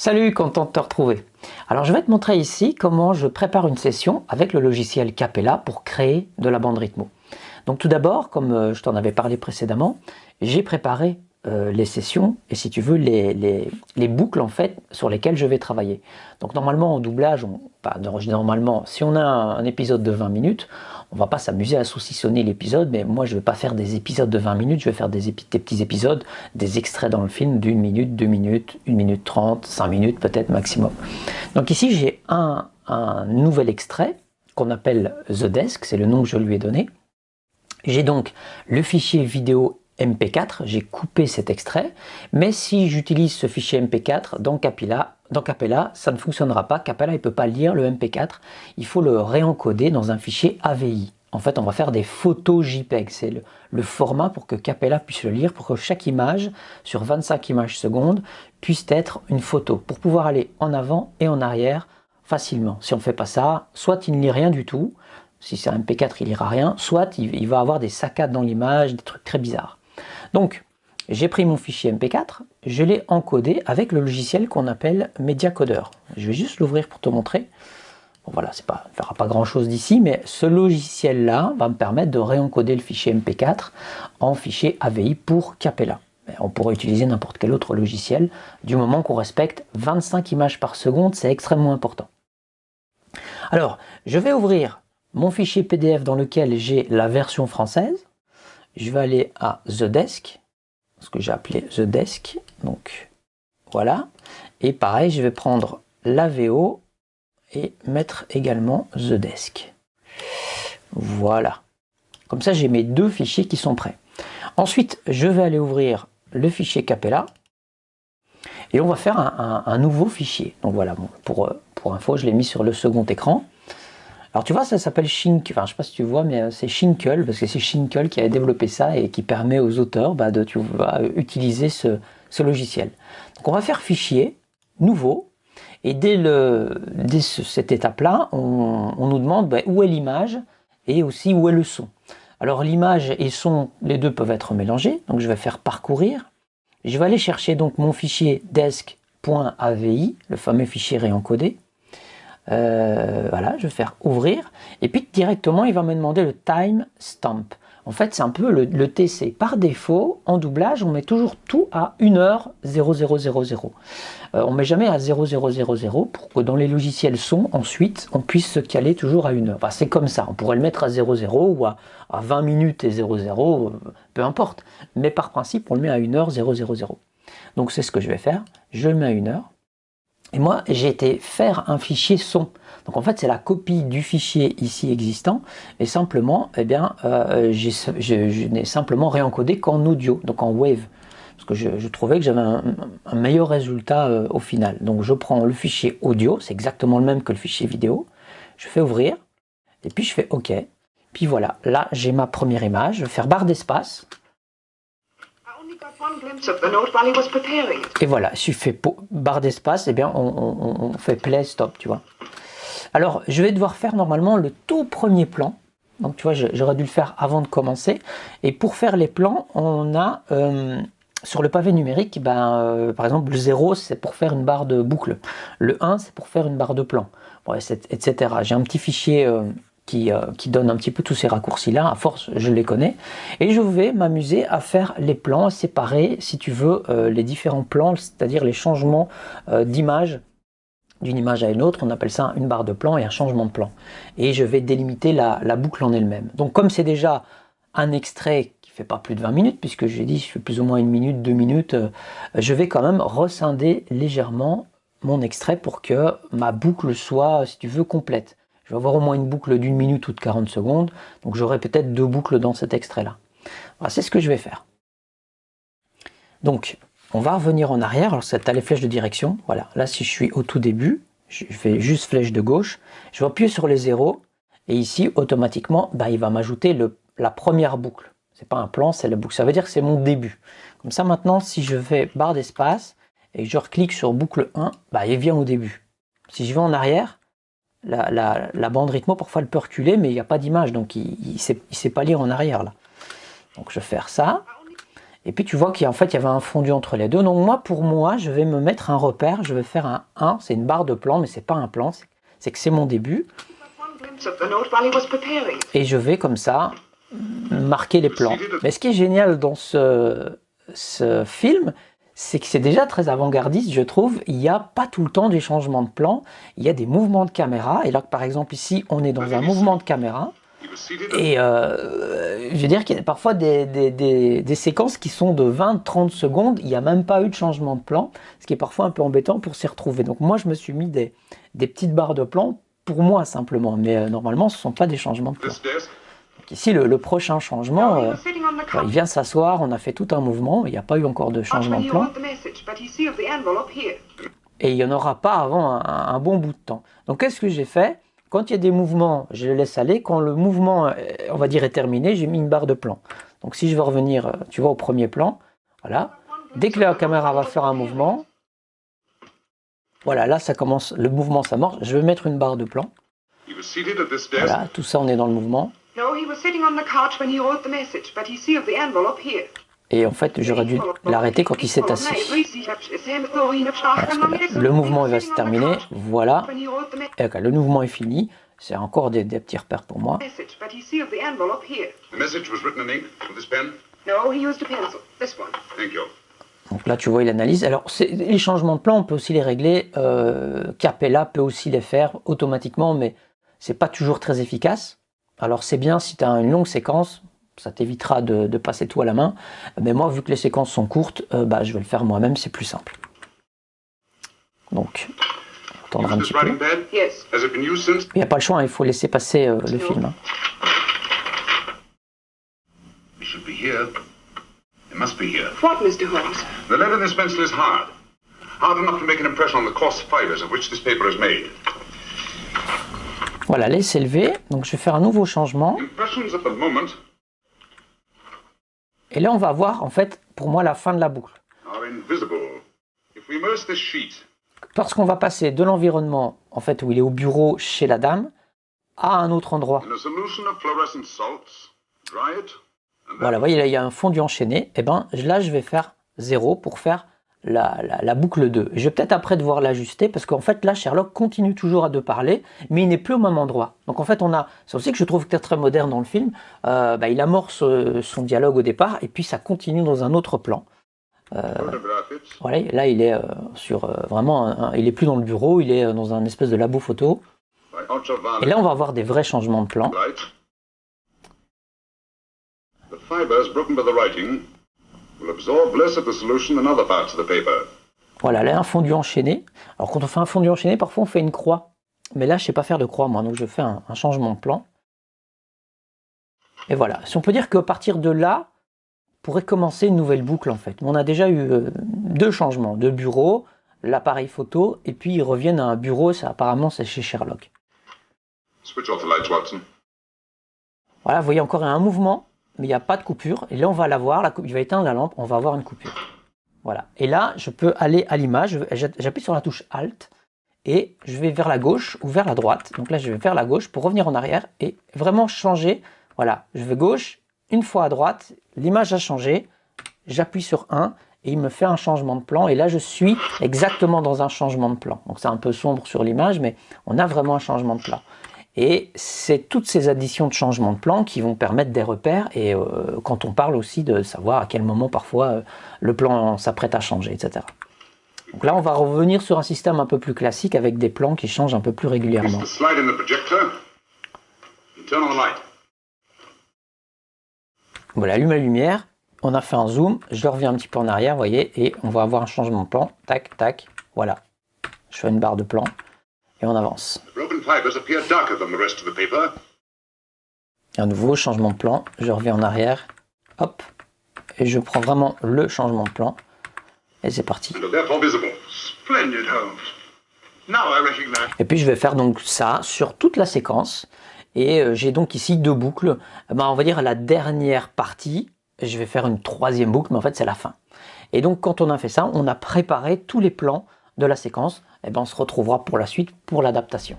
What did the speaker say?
Salut, content de te retrouver. Alors je vais te montrer ici comment je prépare une session avec le logiciel Capella pour créer de la bande rythmo. Donc tout d'abord, comme je t'en avais parlé précédemment, j'ai préparé les sessions et si tu veux les boucles en fait sur lesquelles je vais travailler. Donc normalement en doublage, normalement, si on a un épisode de 20 minutes, on va pas s'amuser à saucissonner l'épisode, mais moi je vais pas faire des épisodes de 20 minutes, je vais faire des petits épisodes, des extraits dans le film d'1 minute, 2 minutes, 1 minute 30, 5 minutes peut-être maximum. Donc ici j'ai un nouvel extrait qu'on appelle The Desk, c'est le nom que je lui ai donné. J'ai donc le fichier vidéo MP4, j'ai coupé cet extrait, mais si j'utilise ce fichier MP4 dans Capella, ça ne fonctionnera pas. Capella ne peut pas lire le MP4, il faut le réencoder dans un fichier AVI. En fait, on va faire des photos JPEG, c'est le format pour que Capella puisse le lire, pour que chaque image, sur 25 images secondes, puisse être une photo, pour pouvoir aller en avant et en arrière facilement. Si on ne fait pas ça, soit il ne lit rien du tout, si c'est un MP4, il lira rien, soit il va avoir des saccades dans l'image, des trucs très bizarres. Donc, j'ai pris mon fichier MP4, je l'ai encodé avec le logiciel qu'on appelle Media Coder. Je vais juste l'ouvrir pour te montrer. Bon, voilà, on ne fera pas grand chose d'ici, mais ce logiciel-là va me permettre de réencoder le fichier MP4 en fichier AVI pour Capella. On pourrait utiliser n'importe quel autre logiciel, du moment qu'on respecte 25 images par seconde, c'est extrêmement important. Alors, je vais ouvrir mon fichier PDF dans lequel j'ai la version française. Je vais aller à The Desk, ce que j'ai appelé The Desk, donc voilà. Et pareil, je vais prendre la VO et mettre également The Desk. Voilà. Comme ça, j'ai mes deux fichiers qui sont prêts. Ensuite, je vais aller ouvrir le fichier Capella et on va faire un nouveau fichier. Donc voilà, bon, pour info, je l'ai mis sur le second écran. Alors tu vois, ça s'appelle Shinkel, enfin je sais pas si tu vois, mais c'est Shinkel, parce que c'est Shinkel qui a développé ça et qui permet aux auteurs de utiliser ce logiciel. Donc on va faire fichier, nouveau, et dès cette étape-là, on nous demande où est l'image et aussi où est le son. Alors l'image et son, les deux peuvent être mélangés, donc je vais faire parcourir. Je vais aller chercher donc mon fichier desk.avi, le fameux fichier réencodé. Voilà, je vais faire ouvrir et puis directement il va me demander le timestamp. En fait c'est un peu le TC. Par défaut en doublage on met toujours tout à 1h0000. On met jamais à 0000 pour que dans les logiciels son ensuite on puisse se caler toujours à 1h. Enfin, c'est comme ça, on pourrait le mettre à 00 ou à 20 minutes et 00, peu importe. Mais par principe on le met à 1h00. Donc c'est ce que je vais faire, je le mets à 1h. Et moi, j'ai été faire un fichier son. Donc en fait, c'est la copie du fichier ici existant. Et simplement, eh bien, je n'ai simplement réencodé qu'en audio, donc en wave. Parce que je trouvais que j'avais un meilleur résultat au final. Donc je prends le fichier audio, c'est exactement le même que le fichier vidéo. Je fais ouvrir, et puis je fais OK. Puis voilà, là j'ai ma première image. Je vais faire barre d'espace. Et voilà, si je fais barre d'espace, eh bien on fait play, stop, tu vois. Alors, je vais devoir faire normalement le tout premier plan. Donc, tu vois, j'aurais dû le faire avant de commencer. Et pour faire les plans, on a sur le pavé numérique, par exemple, le 0, c'est pour faire une barre de boucle. Le 1, c'est pour faire une barre de plan, bon, etc. J'ai un petit fichier qui donne un petit peu tous ces raccourcis-là. À force, je les connais. Et je vais m'amuser à faire les plans, séparer, si tu veux, les différents plans, c'est-à-dire les changements d'image d'une image à une autre. On appelle ça une barre de plan et un changement de plan. Et je vais délimiter la boucle en elle-même. Donc, comme c'est déjà un extrait qui ne fait pas plus de 20 minutes, puisque j'ai dit je fais plus ou moins 1 minute, 2 minutes, je vais quand même rescinder légèrement mon extrait pour que ma boucle soit, si tu veux, complète. Je vais avoir au moins une boucle d'1 minute ou de 40 secondes, donc j'aurai peut-être 2 boucles dans cet extrait-là. Voilà, c'est ce que je vais faire. Donc, on va revenir en arrière. Alors, tu as les flèches de direction. Voilà, là, si je suis au tout début, je fais juste flèche de gauche. Je vais appuyer sur les zéros, et ici, automatiquement, il va m'ajouter la première boucle. C'est pas un plan, c'est la boucle. Ça veut dire que c'est mon début. Comme ça, maintenant, si je fais barre d'espace et que je reclique sur boucle 1, il vient au début. Si je vais en arrière, la bande rythmo, parfois, elle peut reculer, mais il n'y a pas d'image, donc il ne sait pas lire en arrière, là. Donc, je vais faire ça. Et puis tu vois qu'en fait, il y avait un fondu entre les deux. Donc moi, pour moi, je vais me mettre un repère. Je vais faire un 1. C'est une barre de plan, mais c'est pas un plan. C'est que c'est mon début. Et je vais comme ça marquer les plans. Mais ce qui est génial dans ce film, c'est que c'est déjà très avant-gardiste, je trouve. Il n'y a pas tout le temps des changements de plan. Il y a des mouvements de caméra. Et là, par exemple, ici, on est dans un mouvement de caméra. Et je veux dire qu'il y a parfois des séquences qui sont de 20-30 secondes, il n'y a même pas eu de changement de plan, ce qui est parfois un peu embêtant pour s'y retrouver. Donc moi je me suis mis des petites barres de plan pour moi simplement, mais normalement ce ne sont pas des changements de plan. Donc ici le prochain changement, il vient s'asseoir, on a fait tout un mouvement, il n'y a pas eu encore de changement de plan. Et il n'y en aura pas avant un bon bout de temps. Donc qu'est-ce que j'ai fait ? Quand il y a des mouvements, je les laisse aller. Quand le mouvement, on va dire, est terminé, j'ai mis une barre de plan. Donc si je veux revenir, tu vois, au premier plan, voilà. Dès que la caméra va faire un mouvement, voilà, là ça commence, le mouvement s'amorce. Je vais mettre une barre de plan. Voilà, tout ça on est dans le mouvement. Et en fait, j'aurais dû l'arrêter quand il s'est assis. Voilà, le mouvement il va se terminer. Voilà. Et okay, le mouvement est fini. C'est encore des petits repères pour moi. Donc là, tu vois, il analyse. Alors, les changements de plan, on peut aussi les régler. Capella peut aussi les faire automatiquement, mais c'est pas toujours très efficace. Alors, c'est bien si tu as une longue séquence. Ça t'évitera de passer tout à la main. Mais moi, vu que les séquences sont courtes, je vais le faire moi-même, c'est plus simple. Donc, attendre un petit peu. Il n'y a pas le choix, hein, il faut laisser passer le film. Hein. What, Mr. Holmes? The lead in this pencil is hard. Hard enough to make an impression on the coarse fibers of which this paper is made. Voilà, laisse élever. Donc, je vais faire un nouveau changement. Et là, on va voir, en fait, pour moi, la fin de la boucle. Parce qu'on va passer de l'environnement, en fait, où il est au bureau chez la dame, à un autre endroit. Voilà, vous voyez, là, il y a un fondu enchaîné. Et bien, là, je vais faire 0 pour faire la boucle 2. Je vais peut-être après devoir l'ajuster, parce qu'en fait, là, Sherlock continue toujours à parler, mais il n'est plus au même endroit. Donc, en fait, c'est aussi que je trouve que c'est très moderne dans le film. Il amorce son dialogue au départ, et puis ça continue dans un autre plan. Voilà, là, il est sur vraiment, il est plus dans le bureau, il est dans un espèce de labo photo. Et là, on va avoir des vrais changements de plan. Voilà, là, un fondu enchaîné. Alors, quand on fait un fondu enchaîné, parfois on fait une croix. Mais là, je ne sais pas faire de croix, moi, donc je fais un changement de plan. Et voilà, si on peut dire qu'à partir de là, on pourrait commencer une nouvelle boucle, en fait. On a déjà eu 2 changements, de bureau, l'appareil photo, et puis ils reviennent à un bureau, apparemment c'est chez Sherlock. Voilà, vous voyez encore un mouvement, mais il n'y a pas de coupure. Et là, on va la voir, il va éteindre la lampe, on va avoir une coupure. Voilà. Et là, je peux aller à l'image, j'appuie sur la touche Alt, et je vais vers la gauche ou vers la droite. Donc là, je vais vers la gauche pour revenir en arrière et vraiment changer. Voilà, je vais gauche, une fois à droite, l'image a changé, j'appuie sur 1 et il me fait un changement de plan. Et là, je suis exactement dans un changement de plan. Donc c'est un peu sombre sur l'image, mais on a vraiment un changement de plan. Et c'est toutes ces additions de changements de plan qui vont permettre des repères et quand on parle aussi de savoir à quel moment parfois le plan s'apprête à changer, etc. Donc là, on va revenir sur un système un peu plus classique avec des plans qui changent un peu plus régulièrement. Voilà, allume la lumière, on a fait un zoom, je reviens un petit peu en arrière, vous voyez, et on va avoir un changement de plan, tac, tac, voilà. Je fais une barre de plan. Et on avance. Un nouveau changement de plan, je reviens en arrière, hop, et je prends vraiment le changement de plan, et c'est parti. Et puis je vais faire donc ça sur toute la séquence, et j'ai donc ici 2 boucles. On va dire la dernière partie, je vais faire une 3e boucle, mais en fait c'est la fin. Et donc quand on a fait ça, on a préparé tous les plans de la séquence, et on se retrouvera pour la suite pour l'adaptation.